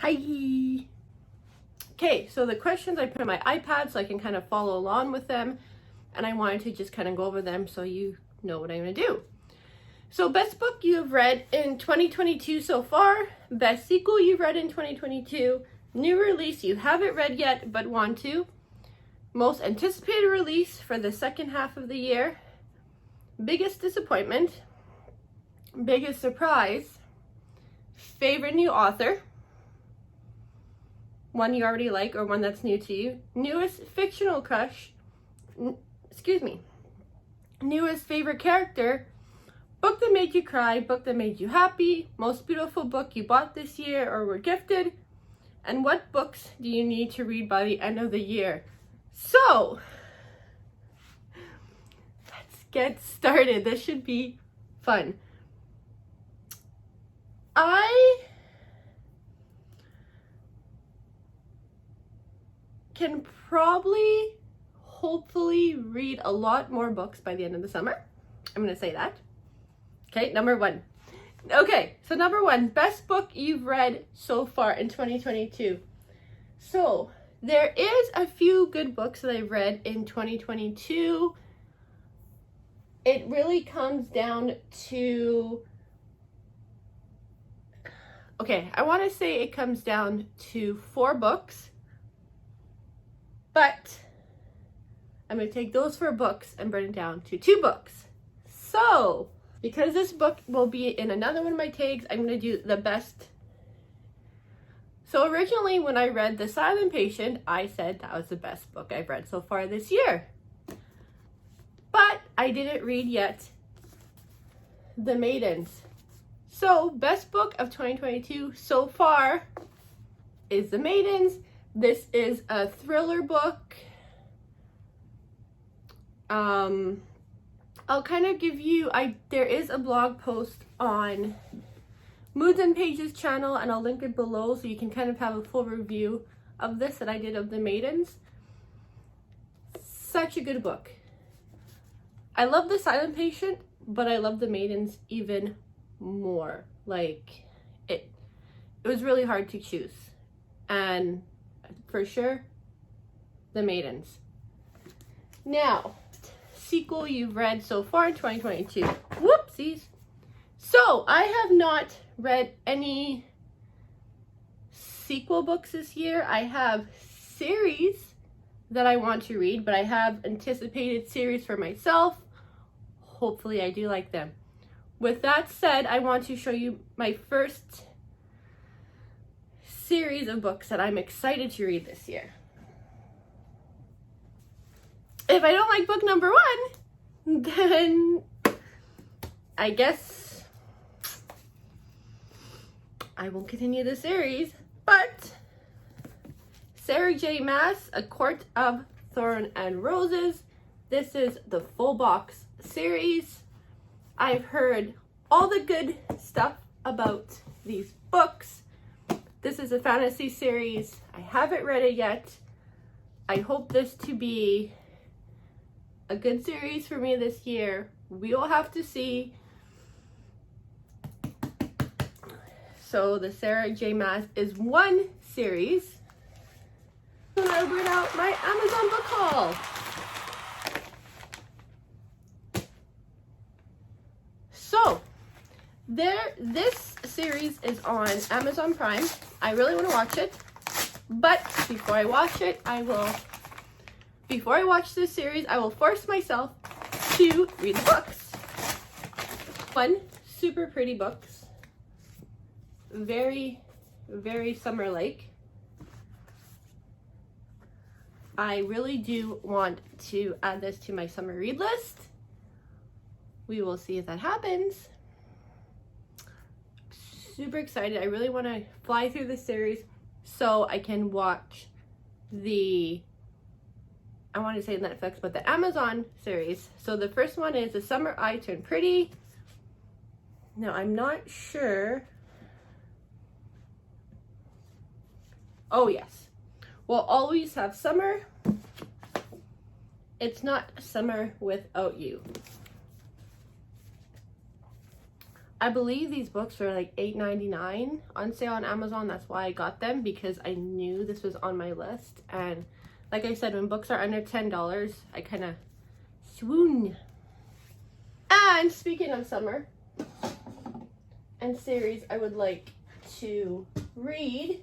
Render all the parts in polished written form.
Hi! Okay, so the questions I put on my iPad so I can kind of follow along with them, and I wanted to just kind of go over them so you know what I'm going to do. So best book you have read in 2022 so far, best sequel you've read in 2022, new release you haven't read yet but want to, most anticipated release for the second half of the year, biggest disappointment, biggest surprise, favorite new author, one you already like or one that's new to you, newest fictional crush, newest favorite character, book that made you cry, book that made you happy, most beautiful book you bought this year or were gifted, and what books do you need to read by the end of the year? So, let's get started. This should be fun. I can probably, hopefully, read a lot more books by the end of the summer. I'm going to say that. Okay, number one. Okay, so number one, best book you've read so far in 2022. So, there is a few good books that I've read in 2022. It really comes down to, okay, I want to say it comes down to 4 books, but I'm going to take those 4 books and bring it down to 2 books. So, because this book will be in another one of my tags, I'm going to do the best. So originally when I read The Silent Patient, I said that was the best book I've read so far this year. But I didn't read yet The Maidens. So best book of 2022 so far is The Maidens. This is a thriller book. I'll kind of give you, there is a blog post on Moods and Pages channel, and I'll link it below so you can kind of have a full review of this that I did of The Maidens. Such a good book. I love The Silent Patient, but I love The Maidens even more. Like, it was really hard to choose. And for sure, The Maidens. Now, sequel you've read so far in 2022. Whoopsies. So, I have not read any sequel books this year. I have series that I want to read, but I have anticipated series for myself. Hopefully I do like them. With that said, I want to show you my first series of books that I'm excited to read this year. If I don't like book number 1, then I guess I won't continue the series. But J Maas, A Court of Thorn and Roses. This is the full box series. I've heard all the good stuff about these books. This is a fantasy series. I haven't read it yet. I hope this to be a good series for me this year. We will have to see. So the J Maas is one series. And I bring out my Amazon book haul. So this series is on Amazon Prime. I really want to watch it, but before I watch it, before I watch this series, I will force myself to read the books. One, super pretty books. Very, very summer-like. I really do want to add this to my summer read list. We will see if that happens. Super excited. I really want to fly through the series so I can watch I want to say Netflix, but the Amazon series. So the first one is The Summer I Turned Pretty. Now, I'm not sure. Oh, yes. We'll always have summer. It's not summer without you. I believe these books were like $8.99 on sale on Amazon. That's why I got them, because I knew this was on my list. And like I said, when books are under $10, I kind of swoon. And speaking of summer and series I would like to read,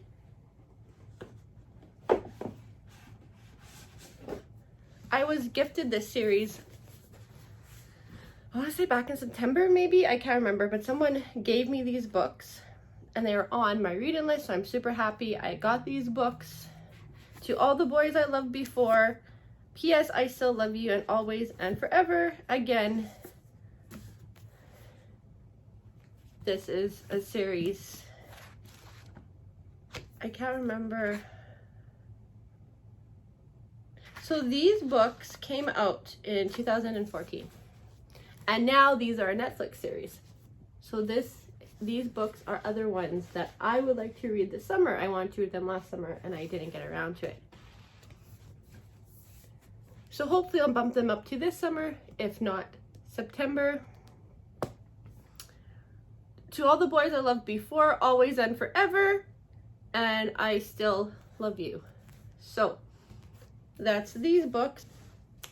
I was gifted this series, I want to say back in September maybe, I can't remember, but someone gave me these books and they were on my reading list, so I'm super happy I got these books. To All the Boys I Loved Before, P.S. I Still Love You and Always and Forever. Again, this is a series, I can't remember. So these books came out in 2014. And now these are a Netflix series. So these books are other ones that I would like to read this summer. I wanted to read them last summer and I didn't get around to it. So hopefully I'll bump them up to this summer, if not September. To All the Boys I Loved Before, Always and Forever, and I Still Love You. So that's these books.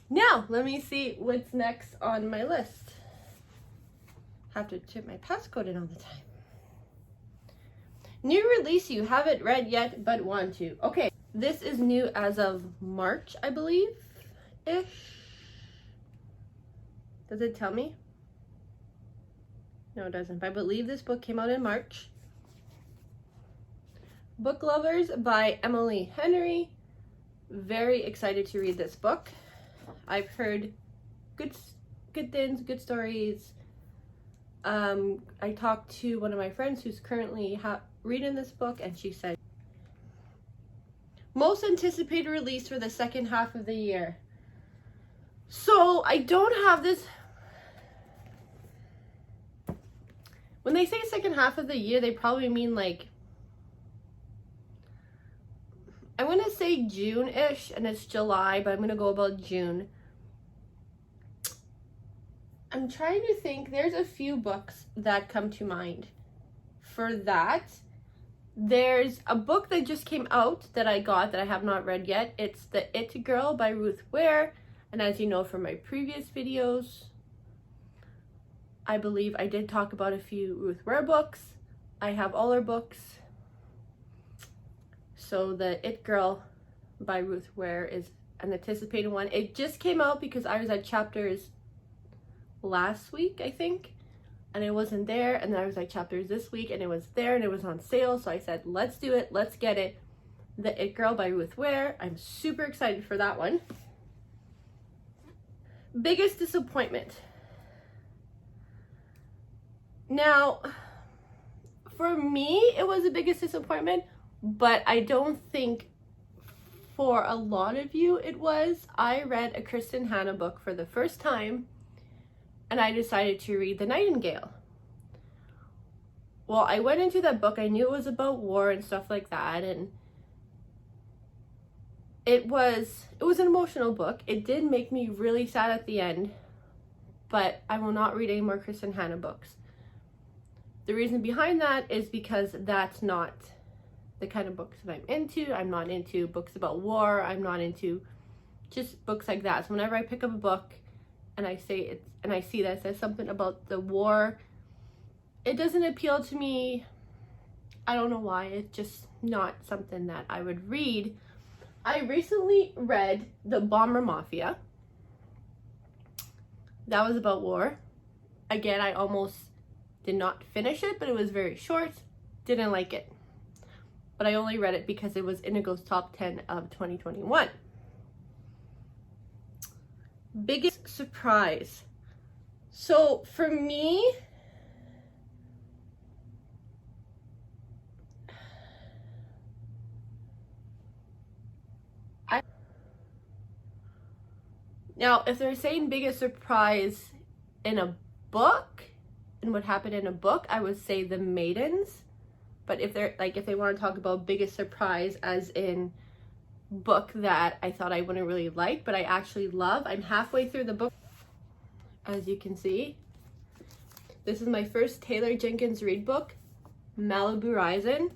Now let me see what's next on my list. Have to chip my passcode in all the time. New release you haven't read yet but want to. Okay, this is new as of March, I believe, ish. Does it tell me? No, it doesn't. But I believe this book came out in March. Book Lovers by Emily Henry. Very excited to read this book. I've heard good things, good stories. I talked to one of my friends who's currently reading this book, and she said, most anticipated release for the second half of the year. So I don't have this. When they say second half of the year, they probably mean like, I want to say June-ish, and it's July, but I'm going to go about June. I'm trying to think, there's a few books that come to mind for that. There's a book that just came out that I got that I have not read yet. It's The It Girl by Ruth Ware. And as you know from my previous videos, I believe I did talk about a few Ruth Ware books. I have all her books. So The It Girl by Ruth Ware is an anticipated one. It just came out because I was at chapters last week, I think, and it wasn't there, and then I was at chapters this week and it was there and it was on sale, so I said let's do it, let's get it. The It Girl by Ruth Ware. I'm super excited for that one. Biggest disappointment. Now, for me it was the biggest disappointment, but I don't think for a lot of you it was. I read a Kristen Hanna book for the first time, and I decided to read The Nightingale. Well, I went into that book, I knew it was about war and stuff like that, and it was an emotional book. It did make me really sad at the end, but I will not read any more Kristen Hanna books. The reason behind that is because that's not the kind of books that I'm into. I'm not into books about war. I'm not into just books like that. So whenever I pick up a book and I say it's, and I see that it says something about the war, it doesn't appeal to me. I don't know why. It's just not something that I would read. I recently read The Bomber Mafia. That was about war. Again, I almost did not finish it, but it was very short. Didn't like it. But I only read it because it was Indigo's top 10 of 2021. Biggest surprise. So for me, now if they're saying biggest surprise in a book and what happened in a book, I would say The Maidens. But if they're like, if they want to talk about biggest surprise as in book that I thought I wouldn't really like, but I actually love, I'm halfway through the book, as you can see. This is my first Taylor Jenkins Reid book, Malibu Rising.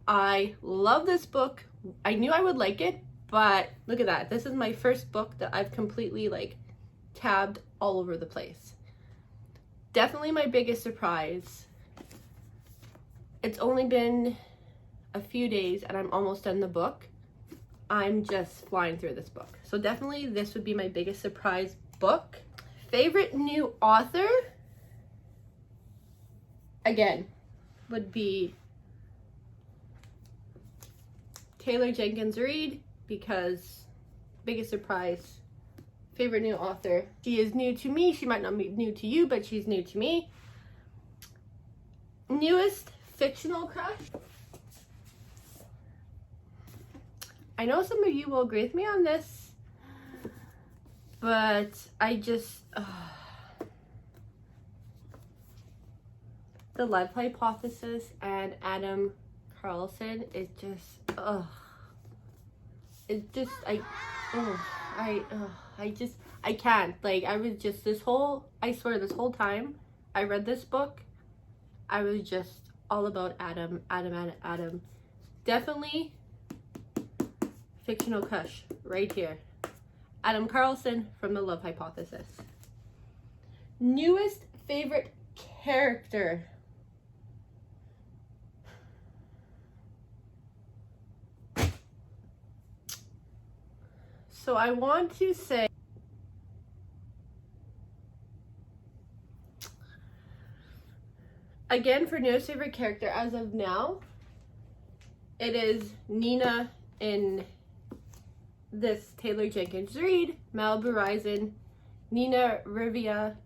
I love this book. I knew I would like it, but look at that. This is my first book that I've completely like tabbed all over the place. Definitely my biggest surprise. It's only been a few days and I'm almost done the book. I'm just flying through this book. So definitely this would be my biggest surprise book. Favorite new author, again, would be Taylor Jenkins Reid, because biggest surprise, favorite new author. She is new to me. She might not be new to you, but she's new to me. Newest fictional crush. I know some of you will agree with me on this, but I just the Love Hypothesis and Adam Carlson is just it's just I can't. Like, I was just I swear this whole time I read this book, I was just all about Adam. Definitely fictional crush right here. Adam Carlson from the Love Hypothesis. Newest favorite character. So I want to say again, for newest favorite character as of now, it is Nina in this Taylor Jenkins Reid, Malibu Rising, Nina Riva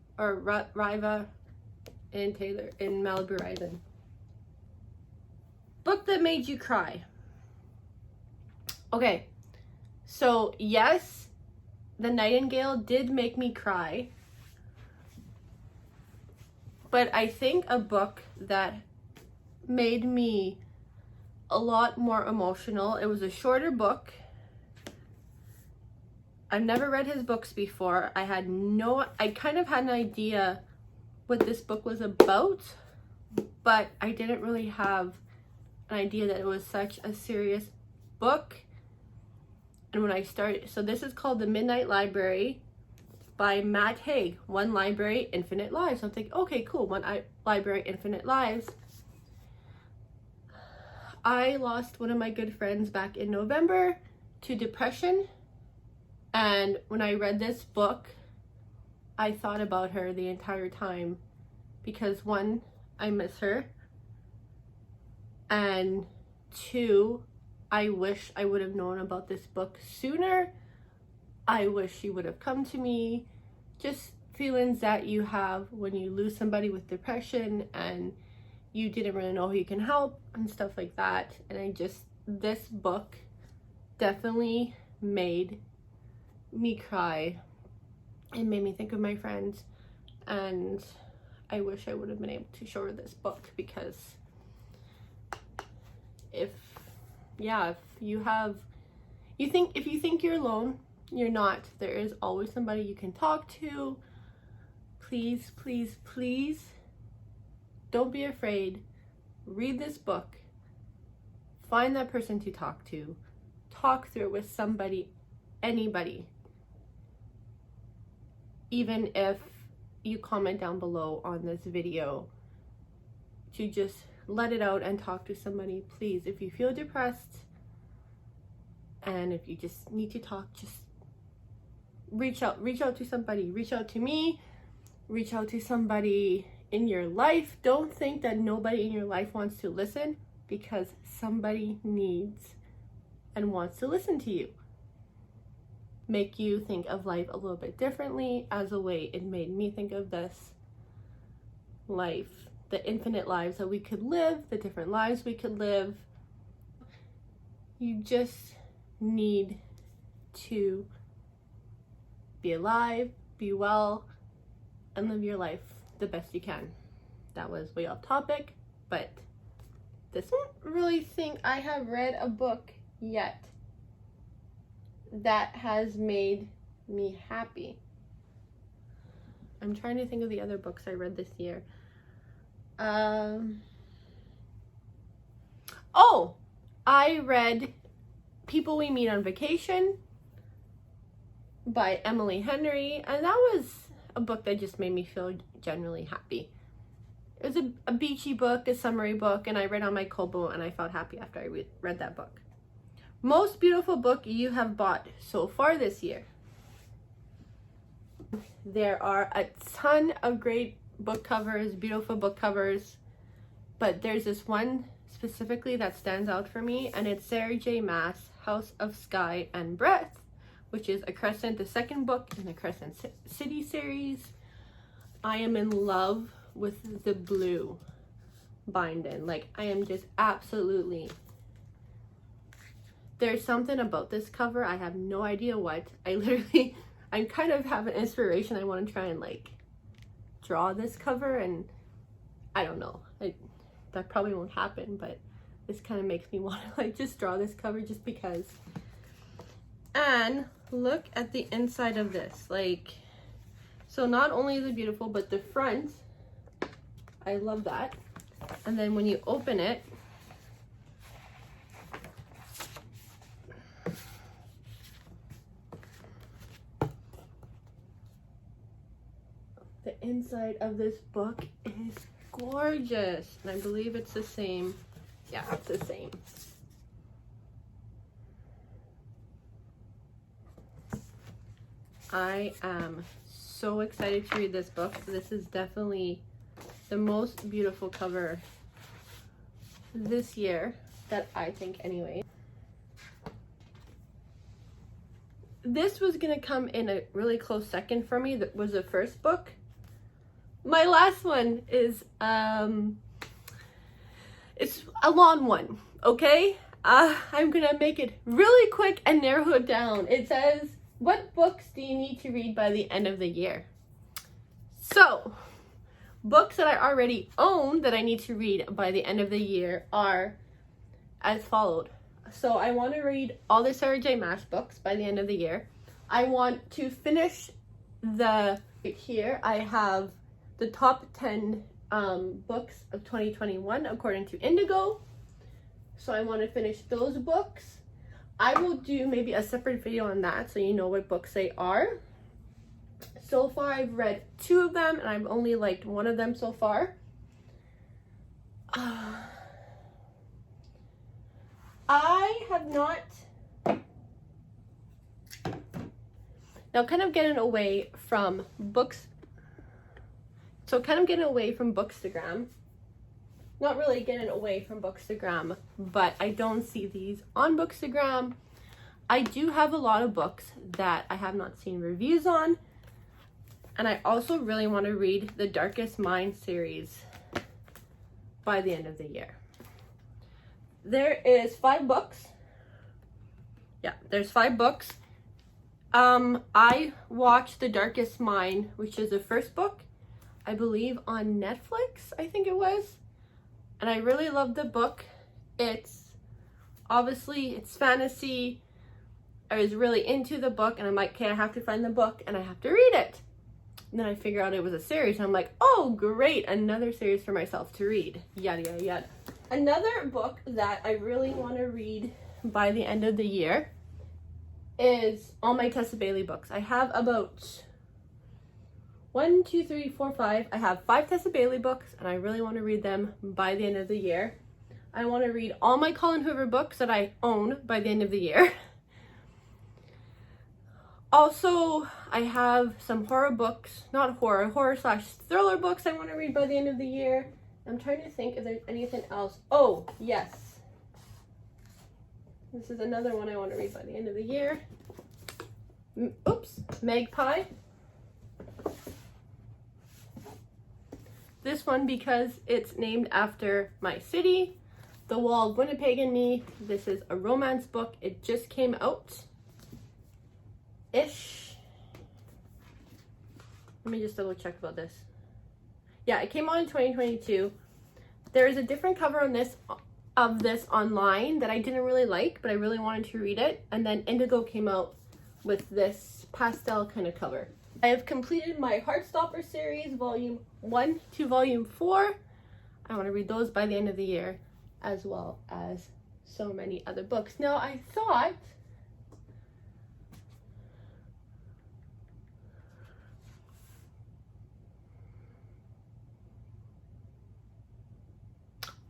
in Malibu Rising. Book that made you cry. Okay, so yes, the Nightingale did make me cry, but I think a book that made me a lot more emotional, it was a shorter book. I've never read his books before. I kind of had an idea what this book was about, but I didn't really have an idea that it was such a serious book. And when I started, so this is called The Midnight Library by Matt Haig. One Library, Infinite Lives. I'm thinking, okay, cool. One Library, Infinite Lives. I lost one of my good friends back in November to depression. And when I read this book, I thought about her the entire time because one, I miss her, and two, I wish I would have known about this book sooner. I wish she would have come to me. Just feelings that you have when you lose somebody with depression and you didn't really know who you can help and stuff like that. And this book definitely made me cry. It made me think of my friends, and I wish I would have been able to show her this book, because if you think you're alone, you're not. There is always somebody you can talk to. Please, please, please don't be afraid. Read this book. Find that person to talk to. Talk through it with somebody, anybody. Even if you comment down below on this video, to just let it out and talk to somebody. Please, if you feel depressed and if you just need to talk, just reach out to somebody. Reach out to me. Reach out to somebody in your life. Don't think that nobody in your life wants to listen, because somebody needs and wants to listen to you. Make you think of life a little bit differently, as a way it made me think of this life, the infinite lives that we could live, the different lives we could live. You just need to be alive, be well, and live your life the best you can. That was way off topic, but this one really think I have read a book yet that has made me happy. I'm trying to think of the other books I read this year. Oh, I read People We Meet on Vacation by Emily Henry, and that was a book that just made me feel generally happy. It was a beachy book, a summery book, and I read on my Kobo and I felt happy after I read that book. Most beautiful book you have bought so far this year. There are a ton of great book covers, beautiful book covers, but there's this one specifically that stands out for me, and it's Sarah J Maas, House of Sky and Breath, which is a Crescent, the second book in the Crescent City series. I am in love with the blue binding. Like, I am just absolutely, there's something about this cover, I have no idea what. I kind of have an inspiration. I want to try and like draw this cover, and I don't know, that probably won't happen, but this kind of makes me want to like just draw this cover just because. And look at the inside of this, like, so not only is it beautiful, but the front, I love that. And then when you open it, the inside of this book is gorgeous. And I believe it's the same. Yeah, it's the same. I am so excited to read this book. This is definitely the most beautiful cover this year, that I think anyway. This was gonna come in a really close second for me. That was the first book. My last one is it's a long one, okay? I'm gonna make it really quick and narrow it down. It says, what books do you need to read by the end of the year? So, books that I already own that I need to read by the end of the year are as followed. So I want to read all the Sarah J Maas books by the end of the year. I want to finish here I have the top 10 books of 2021 according to Indigo. So I want to finish those books. I will do maybe a separate video on that so you know what books they are. So far I've read 2 of them and I've only liked 1 of them so far. I have not, now kind of getting away from books, so kind of getting away from Bookstagram. Not really getting away from Bookstagram, but I don't see these on Bookstagram. I do have a lot of books that I have not seen reviews on, and I also really want to read the Darkest Mind series by the end of the year. There is 5 books. Yeah, there's 5 books. I watched The Darkest Mind, which is the first book, I believe on Netflix, I think it was. And I really loved the book. It's fantasy. I was really into the book, and I'm like, okay, I have to find the book and I have to read it. And then I figure out it was a series, and I'm like, oh great, another series for myself to read. Yada yada yada. Another book that I really want to read by the end of the year is all my Tessa Bailey books. I have about 1, 2, 3, 4, 5. I have 5 Tessa Bailey books, and I really want to read them by the end of the year. I want to read all my Colin Hoover books that I own by the end of the year. Also, I have some horror books, not horror/thriller books I want to read by the end of the year. I'm trying to think if there's anything else. Oh, yes. This is another one I want to read by the end of the year. Oops, Magpie. This one because it's named after my city, The Wall of Winnipeg and Me. This is a romance book. It just came out. Ish. Let me just double check about this. Yeah, it came out in 2022. There is a different cover on this online that I didn't really like, but I really wanted to read it. And then Indigo came out with this pastel kind of cover. I have completed my Heartstopper series, volume 1 to volume 4. I want to read those by the end of the year, as well as so many other books. Now, I thought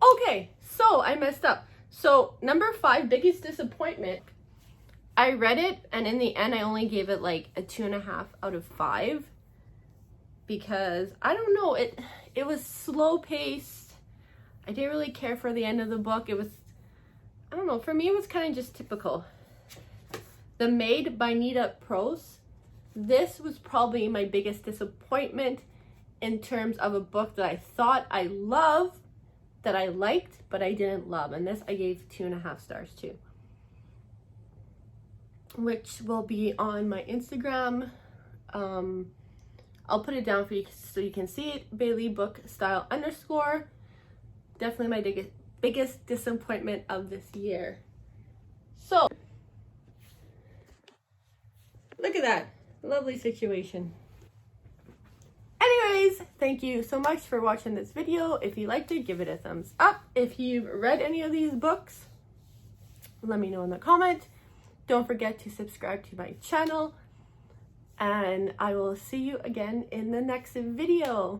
okay, so I messed up. So number 5, biggest disappointment. I read it, and in the end I only gave it like a 2.5 out of 5 because I don't know, it was slow paced. I didn't really care for the end of the book. It was, I don't know, for me it was kind of just typical. The Maid by Nita Prose. This was probably my biggest disappointment in terms of a book that I thought I loved, that I liked, but I didn't love. And this I gave 2.5 stars to, which will be on my Instagram. I'll put it down for you so you can see it. Bailey Book Style _ Definitely my biggest disappointment of this year. So look at that lovely situation. Anyways, thank you so much for watching this video. If you liked it, give it a thumbs up. If you've read any of these books, let me know in the comment. Don't forget to subscribe to my channel, and I will see you again in the next video.